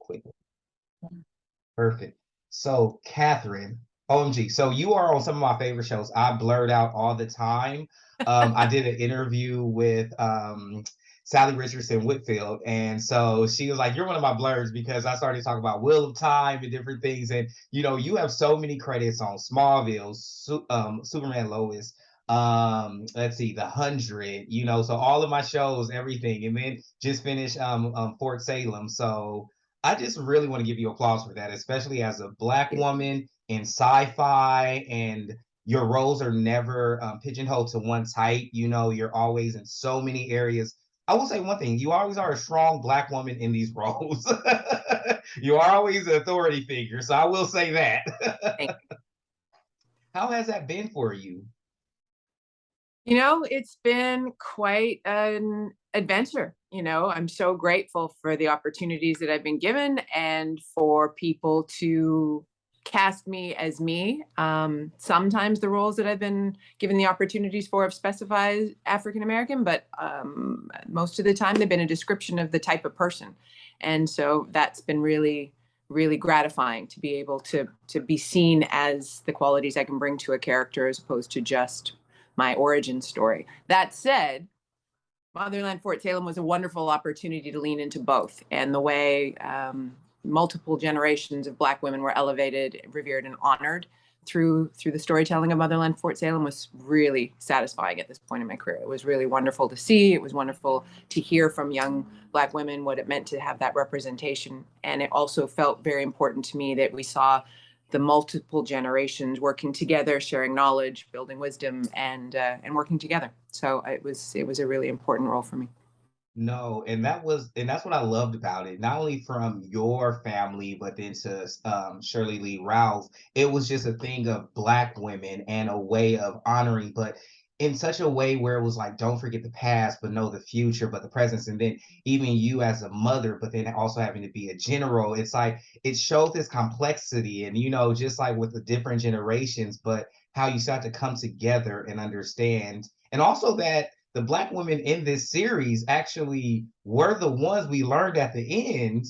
quickly. Perfect. So, Catherine, OMG. So you are on some of my favorite shows. I blurred out all the time. I did an interview with Sally Richardson Whitfield, and so she was like, "You're one of my blurs," because I started talking about Wheel of Time and different things. And you have so many credits on Smallville, Superman Lois. Let's see, The 100. So all of my shows, everything, and then just finished Fort Salem. So I just really want to give you applause for that, especially as a Black woman in sci-fi, and your roles are never pigeonholed to one type. You're always in so many areas. I will say one thing: you always are a strong Black woman in these roles. You are always an authority figure, so I will say that. How has that been for you? It's been quite an adventure. I'm so grateful for the opportunities that I've been given and for people to cast me as me. Sometimes the roles that I've been given the opportunities for have specified African American, but most of the time they've been a description of the type of person. And so that's been really, really gratifying to be able to be seen as the qualities I can bring to a character as opposed to just my origin story. That said, Motherland Fort Salem was a wonderful opportunity to lean into both, and the way multiple generations of Black women were elevated, revered, and honored through the storytelling of Motherland Fort Salem was really satisfying at this point in my career. It was really wonderful to see. It was wonderful to hear from young Black women what it meant to have that representation, and it also felt very important to me that we saw the multiple generations working together, sharing knowledge, building wisdom, and working together. So it was a really important role for me. No, and that's what I loved about it. Not only from your family, but then to Shirley Lee Ralph, it was just a thing of Black women and a way of honoring, but in such a way where it was like, don't forget the past, but know the future, but the presence. And then even you as a mother, but then also having to be a general, it's like it showed this complexity, and just like with the different generations, but how you start to come together and understand, and also that the Black women in this series actually were the ones we learned at the end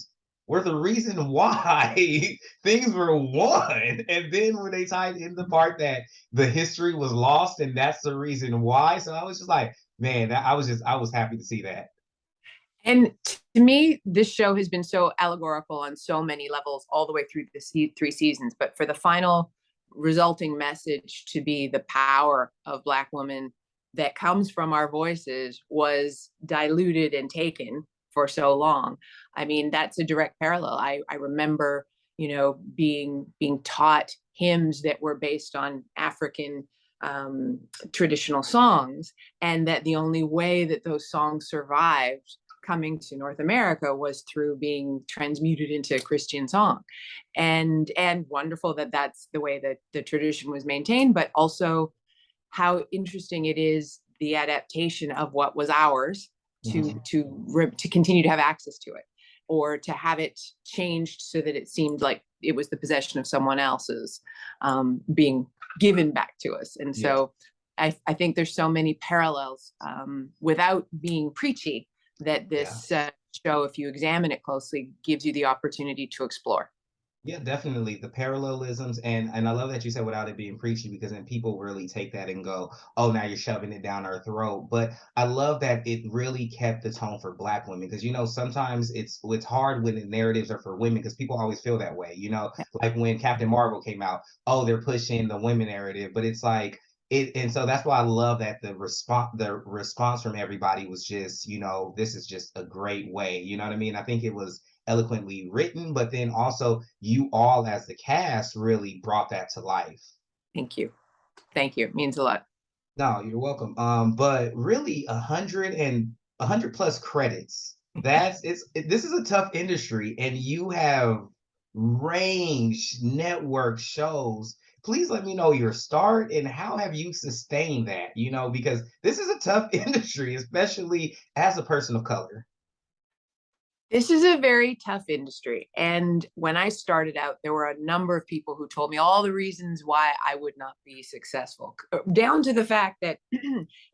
were the reason why things were won. And then when they tied in the part that the history was lost, and that's the reason why. So I was just like, man, I was happy to see that. And to me, this show has been so allegorical on so many levels all the way through the 3 seasons. But for the final resulting message to be the power of Black women that comes from our voices was diluted and taken for so long. I mean, that's a direct parallel. I remember, being taught hymns that were based on African traditional songs, and that the only way that those songs survived coming to North America was through being transmuted into a Christian song. And wonderful that that's the way that the tradition was maintained, but also how interesting it is the adaptation of what was ours to continue to have access to it, or to have it changed so that it seemed like it was the possession of someone else's, being given back to us. And so I think there's so many parallels, without being preachy, that this show, if you examine it closely, gives you the opportunity to explore. Yeah, definitely the parallelisms, and I love that you said without it being preachy, because then people really take that and go, "Oh, now you're shoving it down our throat." But I love that it really kept the tone for Black women, because sometimes it's hard when the narratives are for women, because people always feel that way. Like when Captain Marvel came out, oh, they're pushing the women narrative, but it's like it, and so that's why I love that the response from everybody was just, this is just a great way. You know what I mean? I think it was eloquently written, but then also you all as the cast really brought that to life. Thank you. Thank you. It means a lot. No, you're welcome. But really 100 plus credits. This is a tough industry, and you have range network shows. Please let me know your start and how have you sustained that, because this is a tough industry, especially as a person of color. This is a very tough industry. And when I started out, there were a number of people who told me all the reasons why I would not be successful, down to the fact that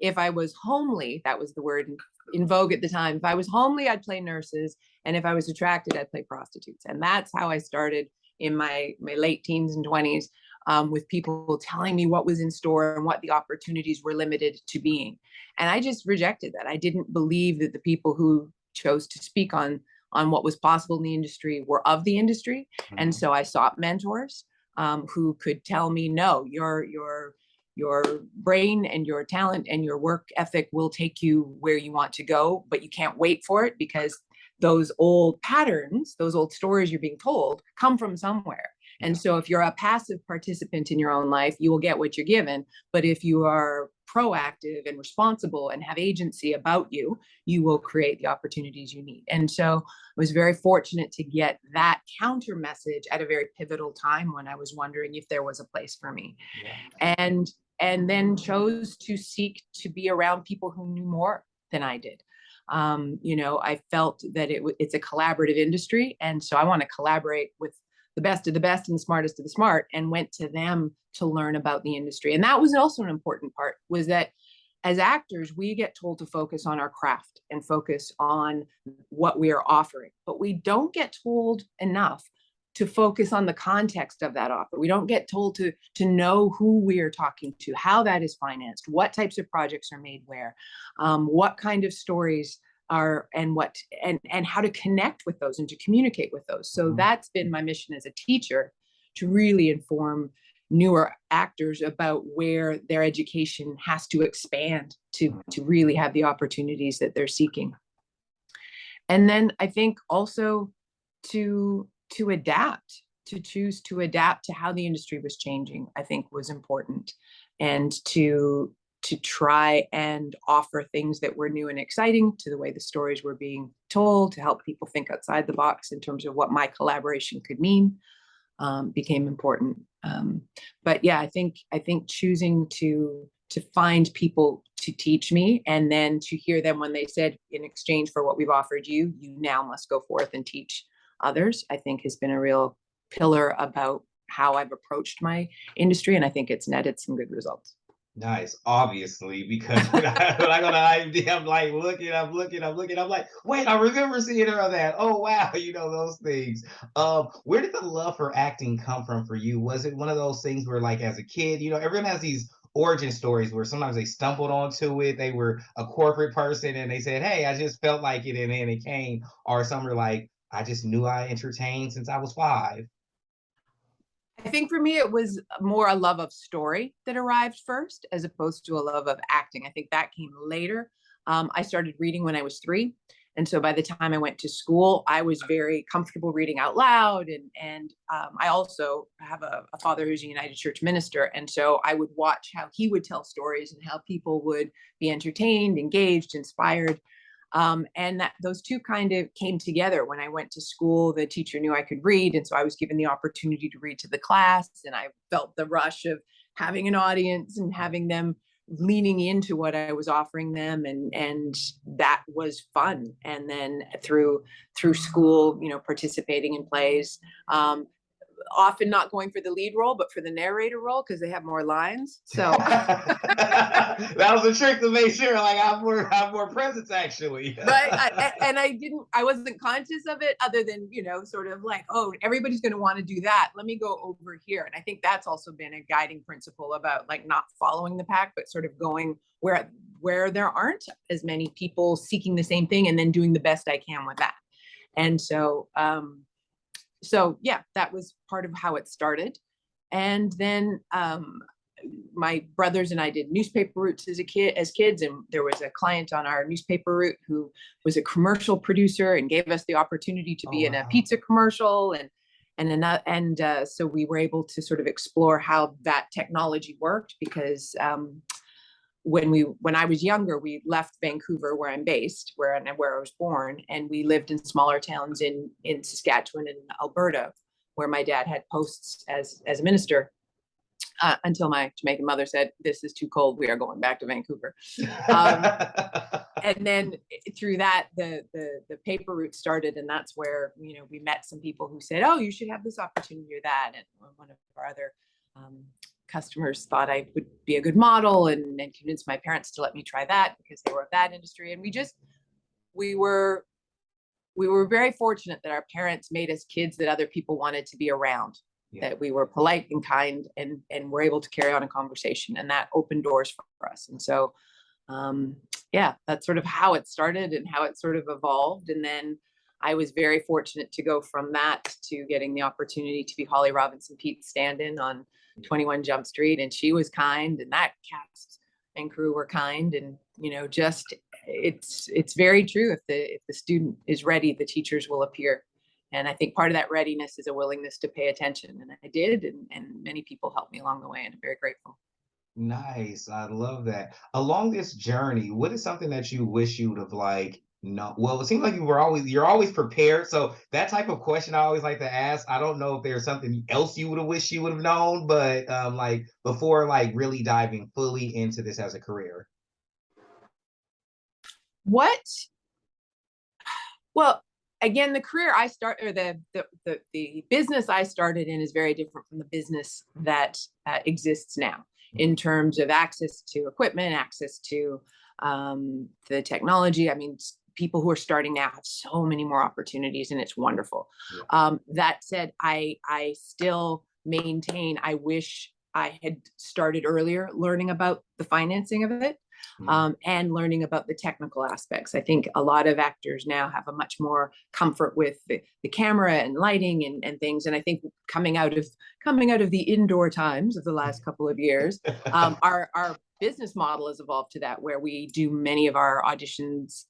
if I was homely, that was the word in vogue at the time. If I was homely, I'd play nurses. And if I was attracted, I'd play prostitutes. And that's how I started in my late teens and 20s, with people telling me what was in store and what the opportunities were limited to being. And I just rejected that. I didn't believe that the people who chose to speak on what was possible in the industry were of the industry. Mm-hmm. And so I sought mentors who could tell me, no, your brain and your talent and your work ethic will take you where you want to go, but you can't wait for it, because those old patterns, those old stories you're being told, come from somewhere. And so if you're a passive participant in your own life, you will get what you're given. But if you are proactive and responsible and have agency about you, you will create the opportunities you need. And so I was very fortunate to get that counter message at a very pivotal time when I was wondering if there was a place for me. Yeah. And then chose to seek to be around people who knew more than I did. I felt that it's a collaborative industry. And so I want to collaborate with the best of the best and the smartest of the smart, and went to them to learn about the industry. And that was also an important part, was that as actors, we get told to focus on our craft and focus on what we are offering, but we don't get told enough to focus on the context of that offer. We don't get told to know who we are talking to, how that is financed, what types of projects are made where, what kind of stories are, and how to connect with those and to communicate with those. So that's been my mission as a teacher, to really inform newer actors about where their education has to expand to really have the opportunities that they're seeking. And then I think also to adapt, to choose to adapt to how the industry was changing, I think was important. And to try and offer things that were new and exciting to the way the stories were being told, to help people think outside the box in terms of what my collaboration could mean, became important. But yeah, I think choosing to find people to teach me, and then to hear them when they said, in exchange for what we've offered you, you now must go forth and teach others, I think has been a real pillar about how I've approached my industry. And I think it's netted some good results. Nice, obviously, because when I go to IMDb, I'm like looking. I'm like, wait, I remember seeing her on that. Oh wow, those things. Where did the love for acting come from for you? Was it one of those things where, like, as a kid, everyone has these origin stories where sometimes they stumbled onto it. They were a corporate person and they said, "Hey, I just felt like it," and then it came. Or some were like, "I just knew I entertained since I was 5." I think for me, it was more a love of story that arrived first, as opposed to a love of acting. I think that came later. I started reading when I was 3. And so by the time I went to school, I was very comfortable reading out loud. And I also have a father who's a United Church minister. And so I would watch how he would tell stories and how people would be entertained, engaged, inspired. And that those two kind of came together. When I went to school, the teacher knew I could read. And so I was given the opportunity to read to the class. And I felt the rush of having an audience and having them leaning into what I was offering them. And that was fun. And then through school, participating in plays, often not going for the lead role, but for the narrator role, because they have more lines. So that was a trick to make sure, like, I have more presence, actually. Right. I wasn't conscious of it, other than, sort of like, oh, everybody's going to want to do that. Let me go over here. And I think that's also been a guiding principle about, like, not following the pack, but sort of going where there aren't as many people seeking the same thing, and then doing the best I can with that. And so, yeah, that was part of how it started. And then my brothers and I did newspaper routes as kids, and there was a client on our newspaper route who was a commercial producer and gave us the opportunity to be in a pizza commercial, and so we were able to sort of explore how that technology worked, because when I was younger, we left Vancouver, where I'm based, where I was born, and we lived in smaller towns in Saskatchewan and Alberta, where my dad had posts as a minister, until my Jamaican mother said, "This is too cold. We are going back to Vancouver." And then through that, the paper route started, and that's where we met some people who said, "Oh, you should have this opportunity or that." And one of our other customers thought I would be a good model, and convinced my parents to let me try that, because they were of that industry. And we were we were very fortunate that our parents made us kids that other people wanted to be around, Yeah. that we were polite and kind and were able to carry on a conversation, and that opened doors for us. And so yeah, that's sort of how it started and how it sort of evolved. And then I was very fortunate to go from that to getting the opportunity to be Holly Robinson Pete's stand-in on 21 Jump Street, and she was kind, and that cast and crew were kind, and just it's very true. If the student is ready, the teachers will appear. And I think part of that readiness is a willingness to pay attention, and I did, and many people helped me along the way, and I'm very grateful. Nice. I love that. Along this journey, what is something that you wish you would have like no well, it seems like you're always prepared. So that type of question I always like to ask. I don't know if there's something else you would have wished you would have known, but like before like really diving fully into this as a career. What Well, again, the career I start or the business I started in is very different from the business that exists now in terms of access to equipment, access to the technology. I mean, people who are starting now have so many more opportunities, and it's wonderful. Yeah. That said, I still maintain I wish I had started earlier learning about the financing of it, and learning about the technical aspects. I think a lot of actors now have a much more comfort with the camera and lighting and things. And I think coming out of the indoor times of the last couple of years, our business model has evolved to that, where we do many of our auditions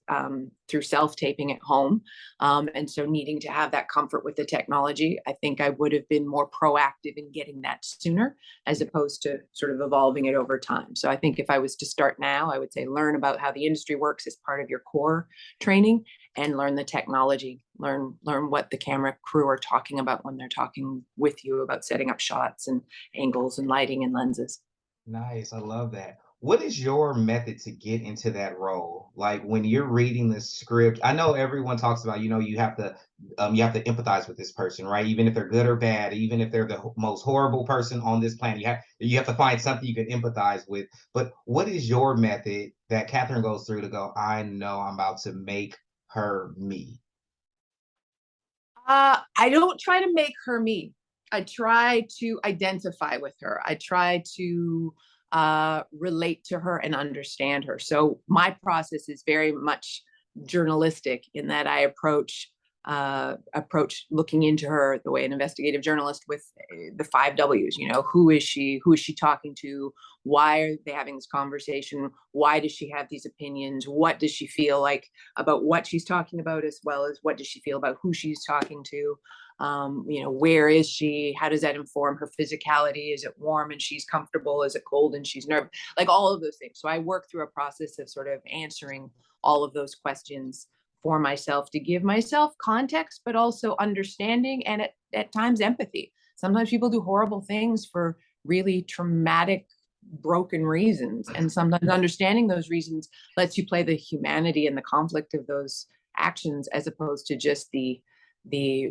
through self-taping at home. And so needing to have that comfort with the technology, I think I would have been more proactive in getting that sooner, as opposed to sort of evolving it over time. So I think if I was to start now, I would say learn about how the industry works as part of your core training, and learn the technology, learn what the camera crew are talking about when they're talking with you about setting up shots and angles and lighting and lenses. Nice. I love that. What is your method to get into that role? Like when you're reading the script, I know everyone talks about, you have to empathize with this person, right? Even if they're good or bad, even if they're the most horrible person on this planet, you have to find something you can empathize with. But what is your method that Catherine goes through to go, I know I'm about to make her me? I don't try to make her me. I try to identify with her. I try to relate to her and understand her. So my process is very much journalistic in that I approach looking into her the way an investigative journalist with the 5 W's. Who is she? Who is she talking to? Why are they having this conversation? Why does she have these opinions? What does she feel like about what she's talking about, as well as what does she feel about who she's talking to? Where is she? How does that inform her physicality? Is it warm and she's comfortable? Is it cold and she's nervous? Like all of those things. So I work through a process of sort of answering all of those questions for myself, to give myself context, but also understanding and at times empathy. Sometimes people do horrible things for really traumatic, broken reasons. And sometimes understanding those reasons lets you play the humanity and the conflict of those actions, as opposed to just the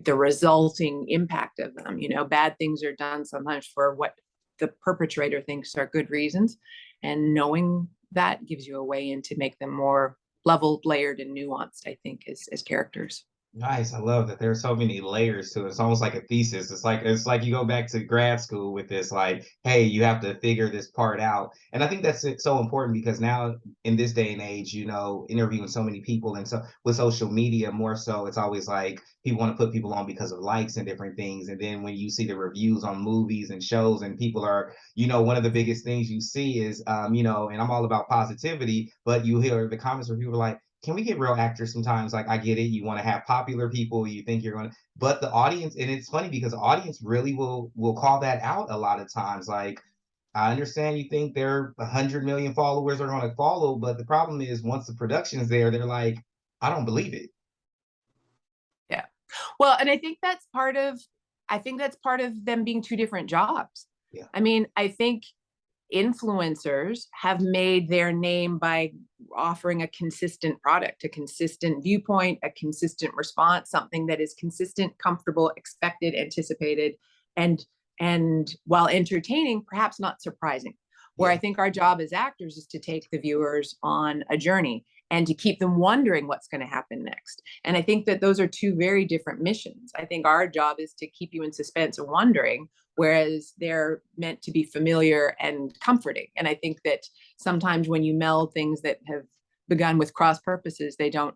resulting impact of them. Bad things are done sometimes for what the perpetrator thinks are good reasons, and knowing that gives you a way in to make them more leveled, layered, and nuanced, I think, as characters. Nice. I love that there's so many layers to it. It's almost like a thesis. It's like you go back to grad school with this, like, hey, you have to figure this part out. And I think that's so important because now in this day and age, interviewing so many people and so with social media more so, it's always like people want to put people on because of likes and different things. And then when you see the reviews on movies and shows and people are, one of the biggest things you see is and I'm all about positivity, but you hear the comments where people are like, can we get real actors sometimes? Like, I get it. You want to have popular people. You think you're going to, but the audience, and it's funny because the audience really will call that out a lot of times. Like, I understand you think there 100 million followers are going to follow, but the problem is once the production is there, they're like, I don't believe it. Yeah. Well, and I think that's part of them being two different jobs. Yeah. I mean, I think influencers have made their name by offering a consistent product, a consistent viewpoint, a consistent response, something that is consistent, comfortable, expected, anticipated, and while entertaining, perhaps not surprising. where I Yeah. think our job as actors is to take the viewers on a journey and to keep them wondering what's going to happen next. And I think that those are two very different missions. I think our job is to keep you in suspense and wondering, whereas they're meant to be familiar and comforting. And I think that sometimes when you meld things that have begun with cross purposes, they don't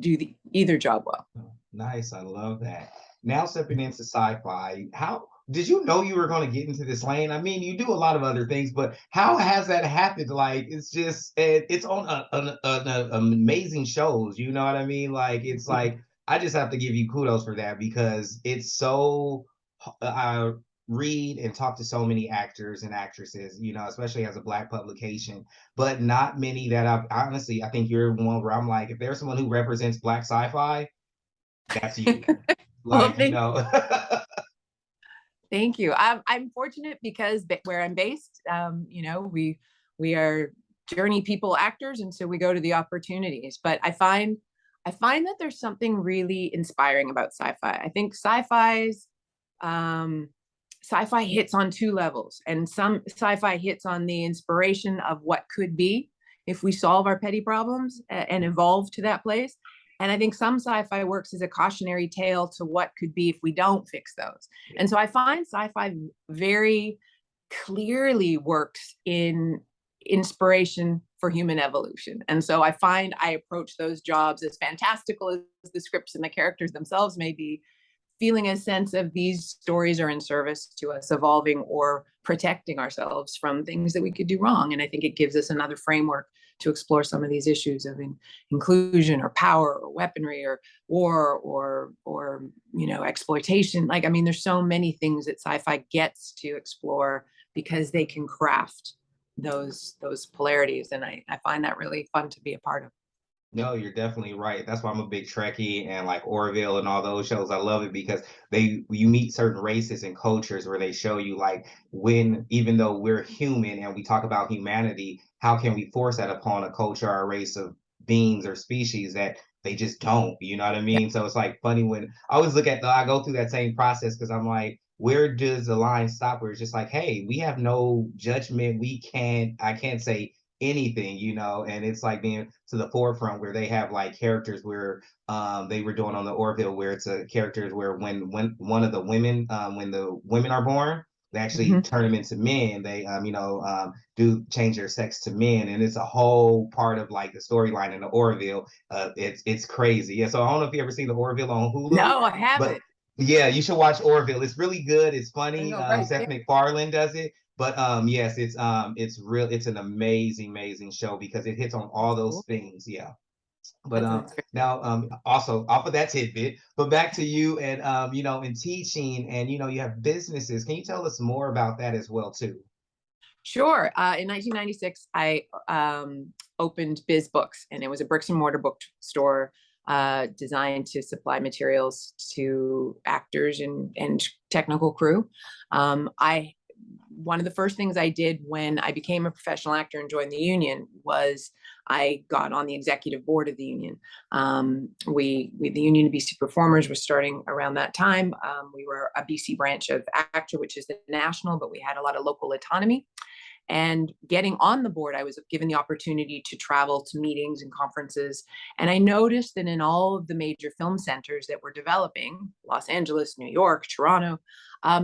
do either job well. Oh, nice. I love that. Now stepping into sci-fi, how did you know you were going to get into this lane? I mean, you do a lot of other things, but how has that happened? Like, it's just it's on amazing shows. You know what I mean? Like, it's like I just have to give you kudos for that because it's so. I read and talk to so many actors and actresses, you know, especially as a Black publication, but not many that I've honestly. I think you're one where I'm like, if there's someone who represents Black sci-fi, that's you. Well, Like, you know, thank you. I'm fortunate because where I'm based, you know, we are journey people actors, and so we go to the opportunities. But I find that there's something really inspiring about sci-fi. I think um, sci-fi hits on two levels, and some sci-fi hits on the inspiration of what could be if we solve our petty problems and evolve to that place. And I think some sci-fi works as a cautionary tale to what could be if we don't fix those. And so I find sci-fi very clearly works in inspiration for human evolution. And so I find I approach those jobs, as fantastical as the scripts and the characters themselves may be, feeling a sense of these stories are in service to us evolving or protecting ourselves from things that we could do wrong. And I think it gives us another framework to explore some of these issues of inclusion or power or weaponry or war or you know, exploitation. Like, I mean, there's so many things that sci-fi gets to explore because they can craft those polarities, and I find that really fun to be a part of. no, you're definitely right. That's why I'm a big Trekkie and like Orville and all those shows. I love it because you meet certain races and cultures where they show you like when even though we're human and we talk about humanity, how can we force that upon a culture or a race of beings or species that they just don't, you know what I Yeah. mean? So it's like funny when I always look at I go through that same process because I'm like, where does the line stop? Where it's just like, hey, we have no judgment. I can't say anything, you know, and it's like being to the forefront where they have like characters where they were doing on the Orville where it's a characters where when one of the women when the women are born, they actually Mm-hmm. turn them into men. They do change their sex to men, and it's a whole part of like the storyline in the Orville. It's crazy. Yeah, so I don't know if you ever seen the Orville on Hulu, No, I but haven't. yeah, you should watch Orville. It's really good. It's I funny. know, right Seth there. MacFarlane does it, but yes, it's real. It's an amazing show because it hits on all That's those cool. things. Yeah. But That's now also off of that tidbit, but back to you and you know, in teaching and you know, you have businesses. Can you tell us more about that as well too? Sure. In 1996, I opened Biz Books, and it was a bricks and mortar bookstore designed to supply materials to actors and technical crew. I One of the first things I did when I became a professional actor and joined the union was I got on the executive board of the union. The Union of BC Performers was starting around that time. We were a BC branch of ACTRA, which is the national, but we had a lot of local autonomy. And getting on the board, I was given the opportunity to travel to meetings and conferences. And I noticed that in all of the major film centers that were developing, Los Angeles, New York, Toronto,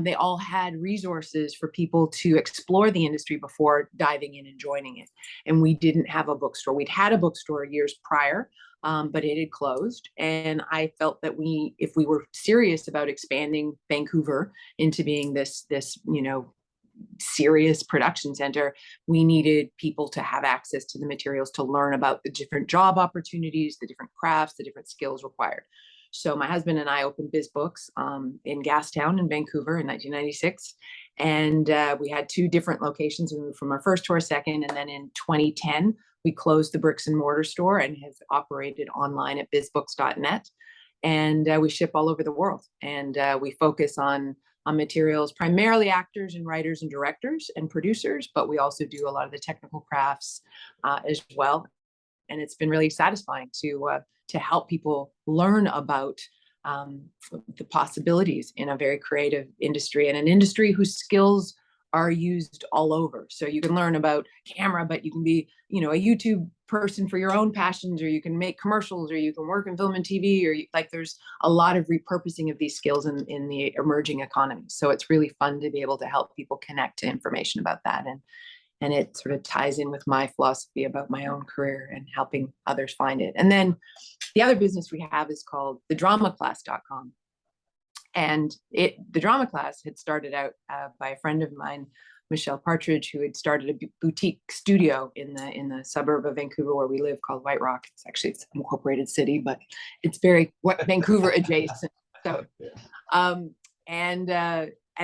they all had resources for people to explore the industry before diving in and joining it. And we didn't have a bookstore. We'd had a bookstore years prior, but it had closed. And I felt that if we were serious about expanding Vancouver into being this, you know, serious production center, we needed people to have access to the materials to learn about the different job opportunities, the different crafts, the different skills required. So my husband and I opened Biz Books in Gastown in Vancouver in 1996. And we had two different locations. We moved from our first to our second. And then in 2010, we closed the bricks and mortar store and have operated online at bizbooks.net. And we ship all over the world. And we focus on materials, primarily actors and writers and directors and producers, but we also do a lot of the technical crafts as well. And it's been really satisfying to help people learn about the possibilities in a very creative industry, and an industry whose skills are used all over. So you can learn about camera, but you can be, you know, a YouTube person for your own passions, or you can make commercials, or you can work in film and TV, or like there's a lot of repurposing of these skills in the emerging economy. So it's really fun to be able to help people connect to information about that. And it sort of ties in with my philosophy about my own career and helping others find it. And then the other business we have is called thedramaclass.com. And the drama class had started out by a friend of mine, Michelle Partridge, who had started a boutique studio in the suburb of Vancouver where we live, called White Rock. It's an incorporated city, but it's very Vancouver adjacent. So, um, and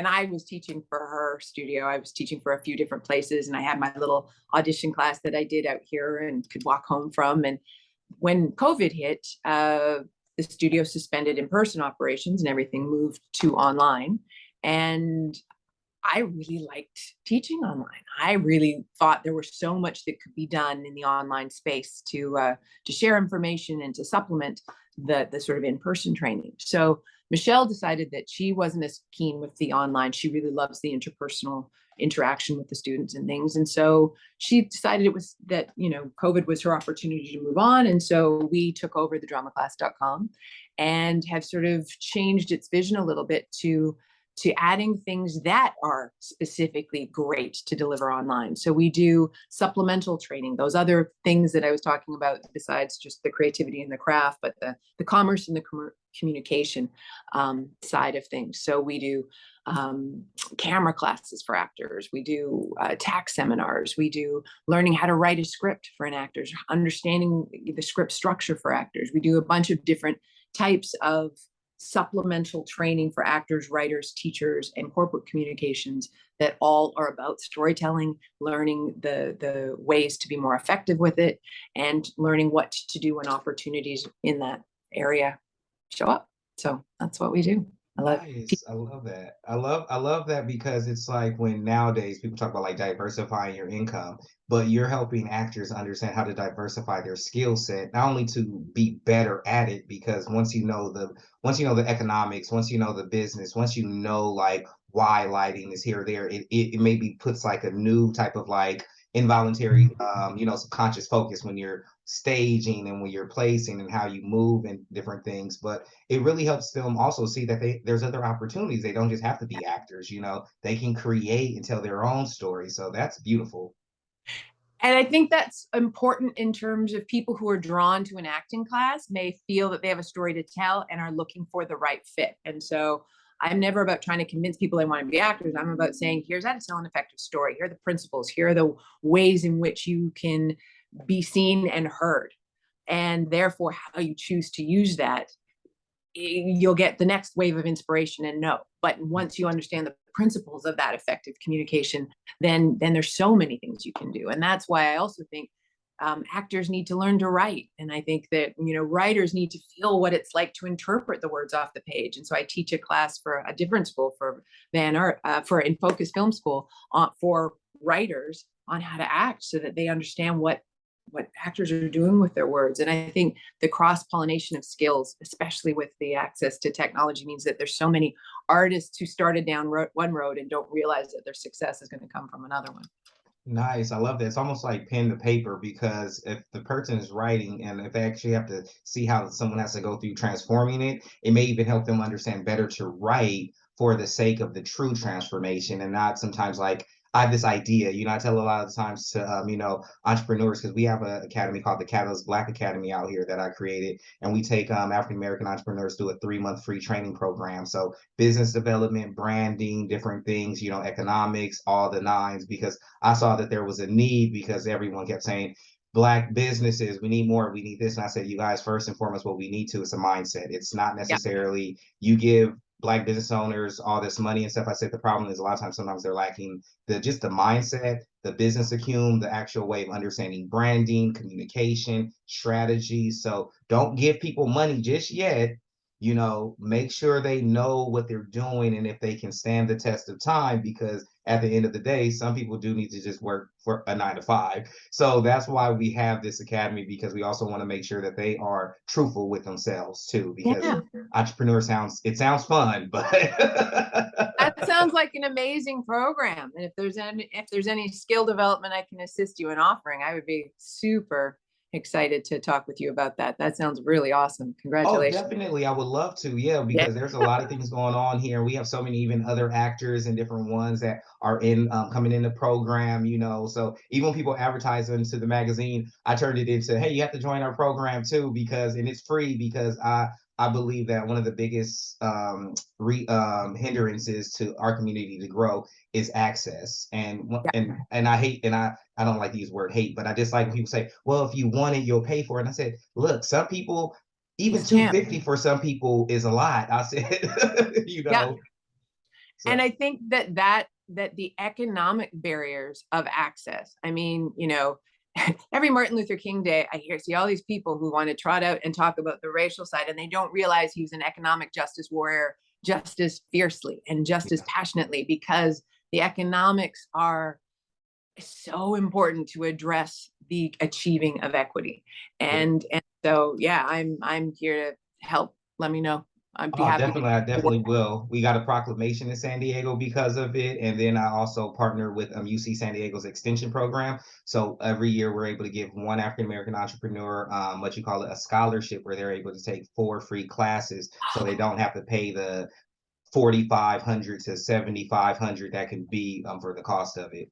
I was teaching for her studio. I was teaching for a few different places, and I had my little audition class that I did out here and could walk home from. And when COVID hit, the studio suspended in-person operations and everything moved to online. And I really liked teaching online. I really thought there was so much that could be done in the online space to share information and to supplement the sort of in-person training. So Michelle decided that she wasn't as keen with the online. She really loves the interpersonal interaction with the students and things. And so she decided it was that, you know, COVID was her opportunity to move on. And so we took over the dramaclass.com and have sort of changed its vision a little bit to adding things that are specifically great to deliver online. So we do supplemental training, those other things that I was talking about, besides just the creativity and the craft, but the commerce and the communication side of things. So we do camera classes for actors. We do tax seminars. We do learning how to write a script for an actor, understanding the script structure for actors. We do a bunch of different types of supplemental training for actors, writers, teachers, and corporate communications that all are about storytelling, learning the ways to be more effective with it, and learning what to do when opportunities in that area show up. So that's what we do. Nice. I love that. I love that because it's like when nowadays people talk about like diversifying your income, but you're helping actors understand how to diversify their skill set, not only to be better at it, because once you know the economics, once you know the business, once you know like why lighting is here or there, it maybe puts like a new type of like involuntary subconscious focus when you're staging and when you're placing and how you move and different things. But it really helps them also see that there's other opportunities. They don't just have to be actors, they can create and tell their own story. So that's beautiful. And I think that's important in terms of people who are drawn to an acting class may feel that they have a story to tell and are looking for the right fit. And so I'm never about trying to convince people they want to be actors. I'm about saying, here's how to tell an effective story. Here are the principles. Here are the ways in which you can be seen and heard. And therefore, how you choose to use that, you'll get the next wave of inspiration and know. But once you understand the principles of that effective communication, then there's so many things you can do. And that's why I also think actors need to learn to write. And I think that, writers need to feel what it's like to interpret the words off the page. And so I teach a class for a different school, for Van Art, for In Focus Film School, for writers on how to act so that they understand what actors are doing with their words. And I think the cross-pollination of skills, especially with the access to technology, means that there's so many artists who started down one road and don't realize that their success is going to come from another one. Nice. I love that. It's almost like pen to paper, because if the person is writing and if they actually have to see how someone has to go through transforming it, it may even help them understand better to write for the sake of the true transformation, and not sometimes like I have this idea. I tell a lot of times to entrepreneurs, because we have an academy called the Catalyst Black Academy out here that I created, and we take African American entrepreneurs through a 3-month free training program. So business development, branding, different things, economics, all the nines, because I saw that there was a need, because everyone kept saying, Black businesses, we need more, we need this. And I said, you guys, first and foremost, what we need to is a mindset. It's not Yeah. necessarily you give Black business owners all this money and stuff. I said the problem is a lot of times sometimes they're lacking the mindset, the business acumen, the actual way of understanding branding, communication, strategy. So don't give people money just yet. Make sure they know what they're doing and if they can stand the test of time, because at the end of the day, some people do need to just work for a 9 to 5. So that's why we have this academy, because we also want to make sure that they are truthful with themselves too, because Yeah. entrepreneur sounds fun, but That sounds like an amazing program. And if there's any skill development I can assist you in offering, I would be super excited to talk with you about that. That sounds really awesome. Oh, Congratulations. definitely. I would love to. Yeah, Yeah. because there's a lot of things going on here. We have so many even other actors and different ones that are in coming in the program, you know. So even when people advertise into the magazine, I turned it into, hey, you have to join our program too, because and it's free because I believe that one of the biggest hindrances to our community to grow is access. And I hate and I don't like to use the word hate, but I just like when people say, well, if you want it, you'll pay for it. And I said, look, some people even Just can't. 250 for some people is a lot. I said, you Yeah. know. And So I think that the economic barriers of access, I mean, every Martin Luther King Day, see all these people who want to trot out and talk about the racial side, and they don't realize he's an economic justice warrior just as fiercely and just as yeah, passionately, because the economics are so important to address the achieving of equity. yeah. And so yeah, I'm here to help. Let me know. I'd be Oh, happy to. definitely, I definitely will. We got a proclamation in San Diego because of it, and then I also partner with UC San Diego's extension program. So every year we're able to give one African American entrepreneur, what you call it, a scholarship, where they're able to take 4 free classes, so they don't have to pay the 4,500 to 7,500 that can be for the cost of it.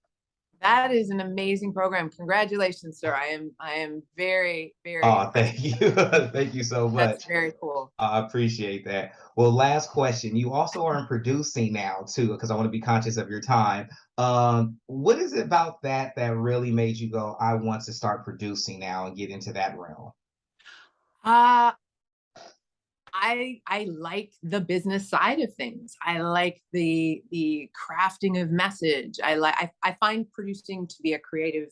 That is an amazing program. Congratulations, sir. I am very, very Oh, impressed. thank you. Thank you so That's much. very cool. I appreciate that. Well, last question. You also are in producing now too, because I want to be conscious of your time. What is it about that that really made you go, I want to start producing now and get into that realm? Uh I like the business side of things. I like the crafting of message. I find producing to be a creative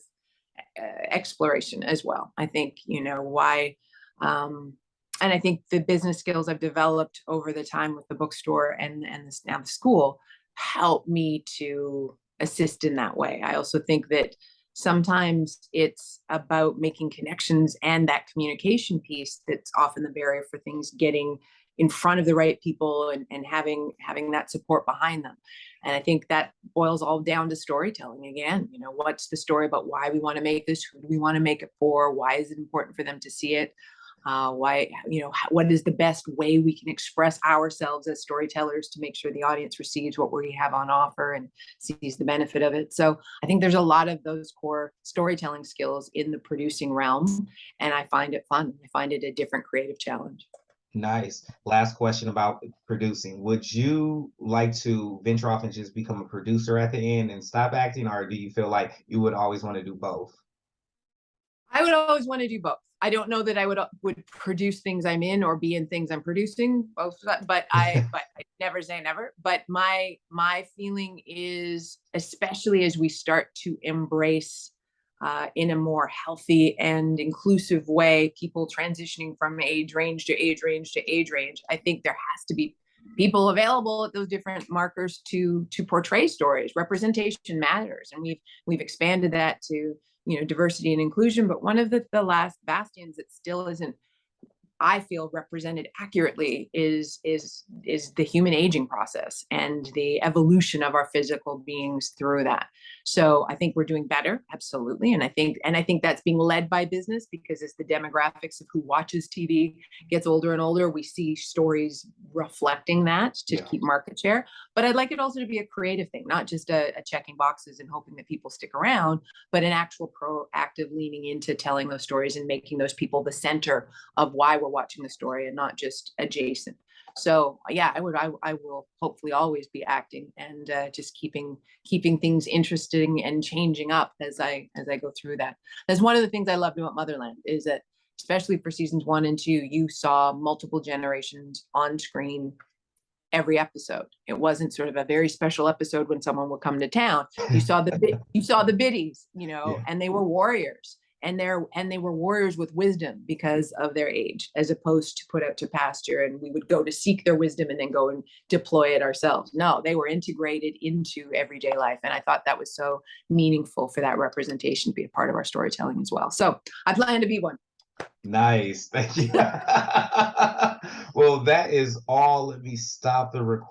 exploration as well. I think why, um, and I think the business skills I've developed over the time with the bookstore and now the school help me to assist in that way. I also think that sometimes it's about making connections, and that communication piece that's often the barrier for things getting in front of the right people, and having that support behind them. And I think that boils all down to storytelling again. What's the story about why we want to make this? Who do we want to make it for? Why is it important for them to see it? Why, what is the best way we can express ourselves as storytellers to make sure the audience receives what we have on offer and sees the benefit of it? So I think there's a lot of those core storytelling skills in the producing realm, and I find it fun. I find it a different creative challenge. Nice. Last question about producing. Would you like to venture off and just become a producer at the end and stop acting, or do you feel like you would always want to do both? I would always want to do both. I don't know that I would produce things I'm in or be in things I'm producing, both, but I never say never. But my feeling is, especially as we start to embrace in a more healthy and inclusive way, people transitioning from age range to age range to age range, I think there has to be people available at those different markers to portray stories. Representation matters, and we've expanded that to diversity and inclusion. But one of the last bastions that still isn't, I feel, represented accurately is the human aging process and the evolution of our physical beings through that. So I think we're doing better, absolutely, and I think that's being led by business, because as the demographics of who watches TV gets older and older, we see stories reflecting that to Yeah. keep market share. But I'd like it also to be a creative thing, not just a checking boxes and hoping that people stick around, but an actual proactive leaning into telling those stories and making those people the center of why we're watching the story and not just adjacent. So yeah, I will hopefully always be acting, and just keeping things interesting and changing up as I go through that. That's one of the things I loved about Motherland, is that especially for seasons 1 and 2, you saw multiple generations on screen every episode. It wasn't sort of a very special episode when someone would come to town. You saw the biddies, Yeah. and they were warriors, and they were warriors with wisdom because of their age, as opposed to put out to pasture and we would go to seek their wisdom and then go and deploy it ourselves. No, they were integrated into everyday life, and I thought that was so meaningful for that representation to be a part of our storytelling as well. So I plan to be one. Nice. Thank you. Well, that is all. Let me stop the recording.